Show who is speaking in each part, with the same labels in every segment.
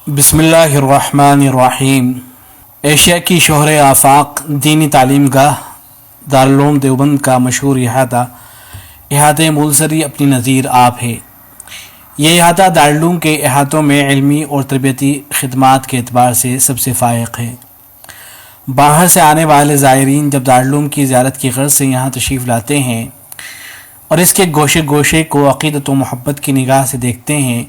Speaker 1: بسم اللہ الرحمن الرحیم۔ ایشیا کی شہر آفاق دینی تعلیم گاہ دارالعلوم دیوبند کا مشہور احاطہ مولسری اپنی نظیر آپ ہے۔ یہ احاطہ دارالعلوم کے احاطوں میں علمی اور تربیتی خدمات کے اعتبار سے سب سے فائق ہے۔ باہر سے آنے والے زائرین جب دارالعلوم کی زیارت کی غرض سے یہاں تشریف لاتے ہیں اور اس کے گوشے گوشے کو عقیدت و محبت کی نگاہ سے دیکھتے ہیں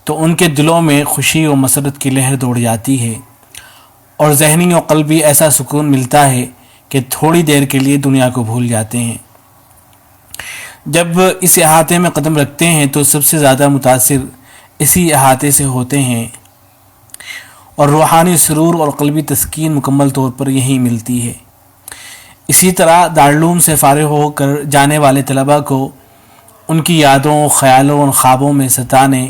Speaker 1: تو ان کے دلوں میں خوشی و مسرت کی لہر دوڑ جاتی ہے اور ذہنی و قلبی ایسا سکون ملتا ہے کہ تھوڑی دیر کے لیے دنیا کو بھول جاتے ہیں۔ جب اس احاطے میں قدم رکھتے ہیں تو سب سے زیادہ متاثر اسی احاطے سے ہوتے ہیں اور روحانی سرور اور قلبی تسکین مکمل طور پر یہیں ملتی ہے۔ اسی طرح دارالعلوم سے فارغ ہو کر جانے والے طلباء کو ان کی یادوں، خیالوں اور خوابوں میں ستانے،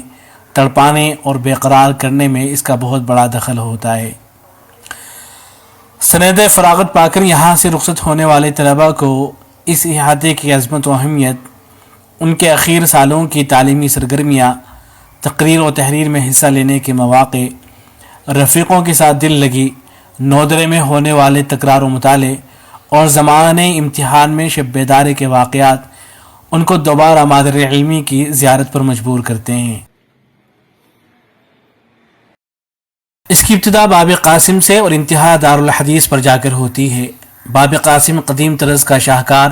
Speaker 1: تڑپانے اور بے قرار کرنے میں اس کا بہت بڑا دخل ہوتا ہے۔ سند فراغت پا کر یہاں سے رخصت ہونے والے طلباء کو اس احاطے کی عظمت و اہمیت، ان کے اخیر سالوں کی تعلیمی سرگرمیاں، تقریر و تحریر میں حصہ لینے کے مواقع، رفیقوں کے ساتھ دل لگی، نودرے میں ہونے والے تکرار و مطالعے اور زمانے امتحان میں شب بیداری کے واقعات ان کو دوبارہ مادر علمی کی زیارت پر مجبور کرتے ہیں۔ اس کی ابتدا باب قاسم سے اور انتہا دارالحدیث پر جا کر ہوتی ہے۔ باب قاسم قدیم طرز کا شاہکار،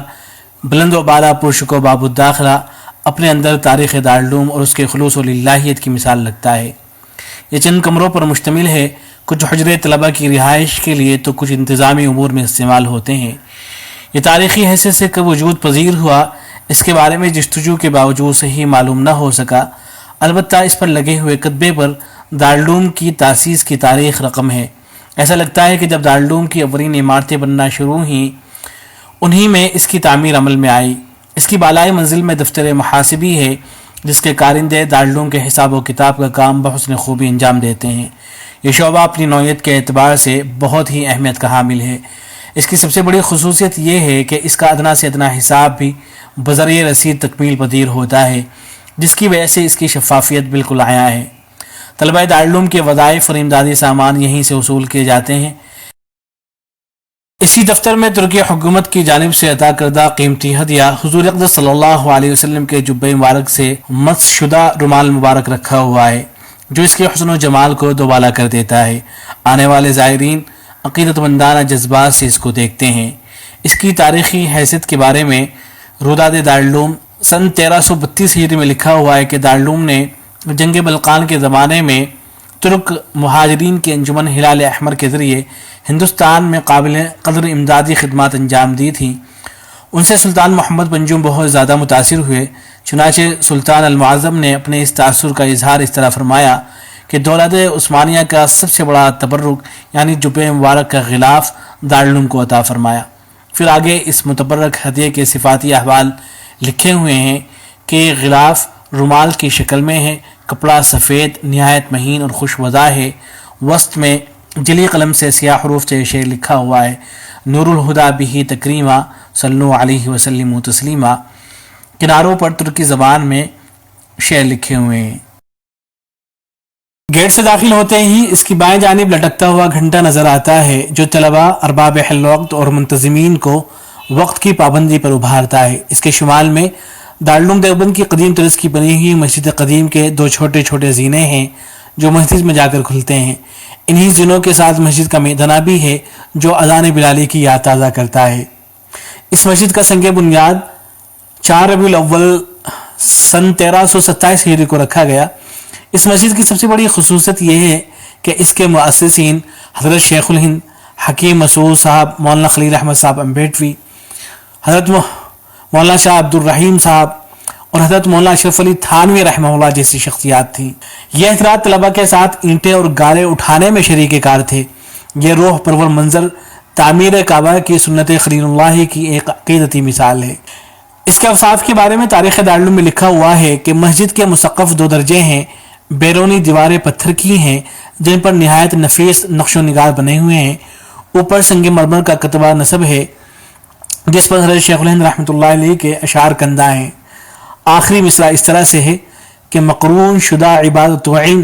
Speaker 1: بلند و بالا پرشک و باب الداخلہ اپنے اندر تاریخ دارالعلوم اور اس کے خلوص و للہیت کی مثال لگتا ہے۔ یہ چند کمروں پر مشتمل ہے، کچھ حجرے طلبہ کی رہائش کے لیے تو کچھ انتظامی امور میں استعمال ہوتے ہیں۔ یہ تاریخی حیثیت سے کب وجود پذیر ہوا اس کے بارے میں جستجو کے باوجود صحیح معلوم نہ ہو سکا، البتہ اس پر لگے ہوئے کتبے پر دارالعلوم کی تاسیس کی تاریخ رقم ہے۔ ایسا لگتا ہے کہ جب دارالعلوم کی اولین عمارتیں بننا شروع ہوئیں انہی میں اس کی تعمیر عمل میں آئی۔ اس کی بالائی منزل میں دفتر محاسبی ہے جس کے کارندے دارالعلوم کے حساب و کتاب کا کام بحسن خوبی انجام دیتے ہیں۔ یہ شعبہ اپنی نوعیت کے اعتبار سے بہت ہی اہمیت کا حامل ہے۔ اس کی سب سے بڑی خصوصیت یہ ہے کہ اس کا ادنا سے ادنا حساب بھی بذریعہ رسید تکمیل پذیر ہوتا ہے، جس کی وجہ سے اس کی شفافیت بالکل عیاں ہے۔ طلبہ دارالعلوم کے وظائف اور امدادی سامان یہیں سے وصول کیے جاتے ہیں۔ اسی دفتر میں ترکی حکومت کی جانب سے عطا کردہ قیمتی ہدیہ حضور اقدس صلی اللہ علیہ وسلم کے جبہ مبارک سے مسح شدہ رومال مبارک رکھا ہوا ہے، جو اس کے حسن و جمال کو دوبالا کر دیتا ہے۔ آنے والے زائرین عقیدت مندانہ جذبات سے اس کو دیکھتے ہیں۔ اس کی تاریخی حیثیت کے بارے میں روداد دارالعلوم سن 1332 ہجری میں لکھا ہوا ہے کہ دارالعلوم نے جنگ بلقان کے زمانے میں ترک مہاجرین کے انجمن ہلال احمر کے ذریعے ہندوستان میں قابل قدر امدادی خدمات انجام دی تھیں۔ ان سے سلطان محمد پنجم بہت زیادہ متاثر ہوئے، چنانچہ سلطان المعظم نے اپنے اس تاثر کا اظہار اس طرح فرمایا کہ دولت عثمانیہ کا سب سے بڑا تبرک یعنی جبہ مبارک کا غلاف دارالعلوم کو عطا فرمایا۔ پھر آگے اس متبرک ہدیے کے صفاتی احوال لکھے ہوئے ہیں کہ غلاف رومال کی شکل میں ہے، کپڑا سفید نہایت مہین اور خوش وضع ہے، وسط میں جلی قلم سے سیاہ حروف سے شعر لکھا ہوا ہے، نور الہدا بہ تکریما صلو علیہ وسلم تسلیما۔ کناروں پر ترکی زبان میں شعر لکھے ہوئے ہیں۔ گیٹ سے داخل ہوتے ہی اس کی بائیں جانب لٹکتا ہوا گھنٹا نظر آتا ہے جو طلباء، ارباب حل وقت اور منتظمین کو وقت کی پابندی پر ابھارتا ہے۔ اس کے شمال میں دارالعلوم دیوبند کی قدیم طرز کی بنی ہوئی مسجد قدیم کے دو چھوٹے چھوٹے زینے ہیں جو مسجد میں جا کر کھلتے ہیں۔ انہی زینوں کے ساتھ مسجد کا میدانہ بھی ہے جو اذان بلالی کی یاد تازہ کرتا ہے۔ اس مسجد کا سنگ بنیاد 4 ربیع الاول سن 1327 ہجری کو رکھا گیا۔ اس مسجد کی سب سے بڑی خصوصیت یہ ہے کہ اس کے مؤسسین حضرت شیخ الہند حکیم مسعود صاحب، مولانا خلیل احمد صاحب امبیٹوی، حضرت مولانا شاہ عبد الرحیم صاحب اور حضرت مولانا اشرف علی تھانوی رحمہ اللہ جیسی شخصیات تھیں۔ یہ حضرات طلباء کے ساتھ اینٹیں اور گارے اٹھانے میں شریک کار تھے۔ یہ روح پرور منظر تعمیر کعبہ کی سنت خلیل اللہ کی ایک عقیدتی مثال ہے۔ اس کے اوصاف کے بارے میں تاریخ دارالعلوم میں لکھا ہوا ہے کہ مسجد کے مسقف 2 درجے ہیں، بیرونی دیواریں پتھر کی ہیں جن پر نہایت نفیس نقش و نگار بنے ہوئے ہیں، اوپر سنگ مرمر کا کتبہ نصب ہے جس پر حضرت شیخ الہند رحمۃ اللہ علیہ کے اشعار کندہ ہیں۔ آخری مصرع اس طرح سے ہے کہ مقرون شدہ عبادت و عین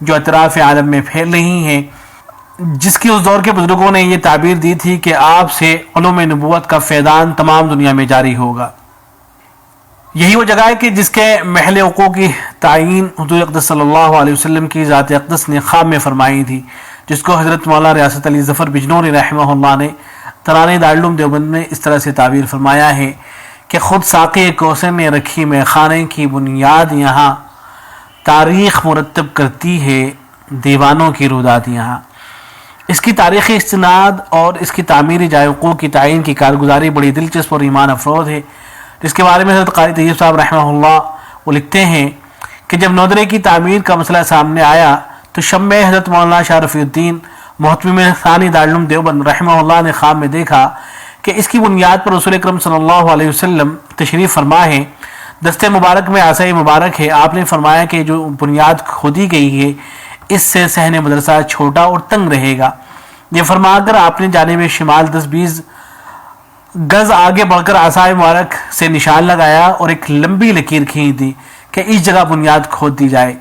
Speaker 1: جو اطراف عالم میں پھیل رہی ہیں، جس کی اس دور کے بزرگوں نے یہ تعبیر دی تھی کہ آپ سے علوم نبوت کا فیضان تمام دنیا میں جاری ہوگا۔ یہی وہ جگہ ہے کہ جس کے محل وقوع کی تعین حضور اقدس صلی اللہ علیہ وسلم کی ذات اقدس نے خواب میں فرمائی تھی، جس کو حضرت مولانا ریاست علی ظفر بجنوری رحمہ اللہ نے ترانہ دارالعلوم دیوبند میں اس طرح سے تعبیر فرمایا ہے کہ خود ساقی کوثر نے رکھی میں خانے کی بنیاد یہاں، تاریخ مرتب کرتی ہے دیوانوں کی رودات یہاں۔ اس کی تاریخی استناد اور اس کی تعمیری جائے وقوع کی تعین کی کارگزاری بڑی دلچسپ اور ایمان افروز ہے، جس کے بارے میں حضرت قاری طیب صاحب رحمہ اللہ وہ لکھتے ہیں کہ جب نودرے کی تعمیر کا مسئلہ سامنے آیا تو شمع حضرت مولانا شاہ رفیع الدین محتمم ثانی دارالعلوم دیوبند رحمہ اللہ نے خواب میں دیکھا کہ اس کی بنیاد پر رسول اکرم صلی اللہ علیہ وسلم تشریف فرما ہے، دستے مبارک میں عصا مبارک ہے۔ آپ نے فرمایا کہ جو بنیاد کھودی گئی ہے اس سے صحن مدرسہ چھوٹا اور تنگ رہے گا۔ یہ فرما کر آپ نے جانب شمال 10-20 گز آگے بڑھ کر عصا مبارک سے نشان لگایا اور ایک لمبی لکیر کھینچ دی کہ اس جگہ بنیاد کھود دی جائے۔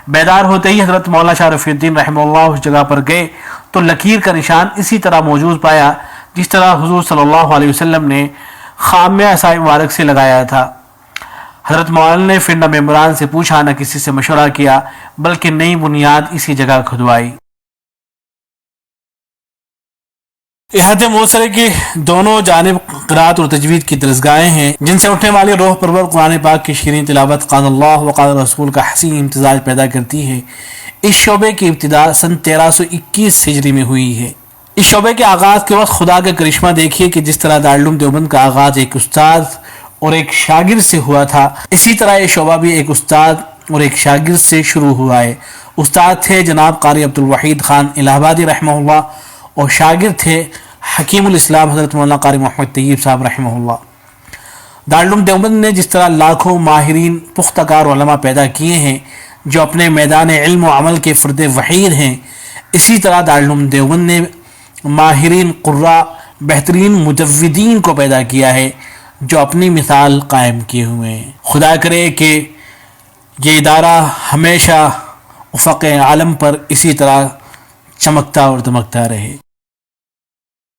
Speaker 1: بیدار ہوتے ہی حضرت مولانا شاہ رفیع الدین رحمہ اللہ اس جگہ پر گئے تو لکیر کا نشان اسی طرح موجود پایا جس طرح حضور صلی اللہ علیہ وسلم نے خواب میں عصا مبارک سے لگایا تھا۔ حضرت مولانا نے پھر نہ ممبران سے پوچھا نہ کسی سے مشورہ کیا، بلکہ نئی بنیاد اسی جگہ کھدوائی۔ احاطہ موصلے کی دونوں جانب قرات اور تجوید کی درسگاہیں ہیں، جن سے اٹھنے والی روح پرور قرآن پاک کی شیریں تلاوت قال اللہ وقال رسول کا حسین امتزاج پیدا کرتی ہے۔ اس شعبے کی ابتدا سن 1321 ہجری میں ہوئی ہے۔ اس شعبے کے آغاز کے وقت خدا کا کرشمہ دیکھیے کہ جس طرح دارالعلوم دیوبند کا آغاز ایک استاد اور ایک شاگرد سے ہوا تھا، اسی طرح یہ شعبہ بھی ایک استاد اور ایک شاگرد سے شروع ہوا ہے۔ استاد تھے جناب قاری عبدالوحید خان الہ آبادی رحمہ اللہ، اور شاگرد تھے حکیم الاسلام حضرت مولانا قاری محمد طیب صاحب رحمہ اللہ۔ دارالعلوم دیوبند نے جس طرح لاکھوں ماہرین پختہ کار علماء پیدا کیے ہیں جو اپنے میدان علم و عمل کے فرد وحید ہیں، اسی طرح دارالعلوم دیوبند نے ماہرین قراء بہترین مجودین کو پیدا کیا ہے جو اپنی مثال قائم کیے ہوئے ہیں۔ خدا کرے کہ یہ ادارہ ہمیشہ افق عالم پر اسی طرح چمکتا اور دمکتا رہے۔